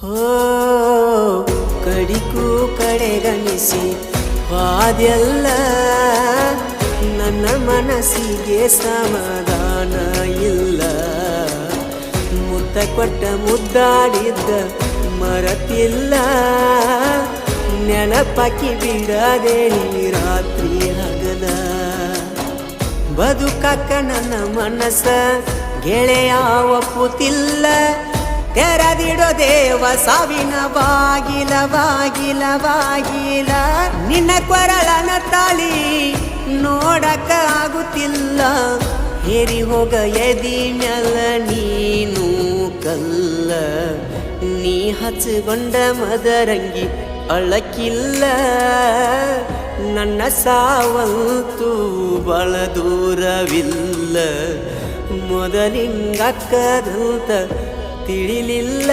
ಹೋ ಕಡಿಗೂ ಕಡೆಗಣಿಸಿ ವಾದೆಲ್ಲ ನನ್ನ ಮನಸ್ಸಿಗೆ ಸಮಾಧಾನ ಇಲ್ಲ. ಮುತ್ತ ಕೊಟ್ಟ ಮುದ್ದಾಡಿದ್ದ ಮರತಿಲ್ಲ, ನೆನಪಾಕಿ ಬಿಡದೆ ರಾತ್ರಿ ಹಗಲ. ಬದುಕಕ್ಕ ನನ್ನ ಮನಸ್ಸ ಗೆಳೆಯ ಒಪ್ಪುತ್ತಿಲ್ಲ, ತೆರೆದಿಡೋ ದೇವ ಸಾವಿನ ಬಾಗಿಲ ಬಾಗಿಲ ಬಾಗಿಲ. ನಿನ್ನ ಕೊರಳನ ತಾಳಿ ನೋಡಕ ಆಗುತ್ತಿಲ್ಲ, ಹೇರಿ ಹೋಗ ಎದಿ ಮ್ಯಾಲ ನೀನು ಕಲ್ಲ. ನೀ ಹಚ್ಚಿಕೊಂಡ ಮದರಂಗಿ ಅಳಕಿಲ್ಲ, ನನ್ನ ಸಾವಂತೂ ಬಳ ದೂರವಿಲ್ಲ. ಮೊದಲಿಂಗಕ್ಕದಂತ ತಿಳಿಲಿಲ್ಲ.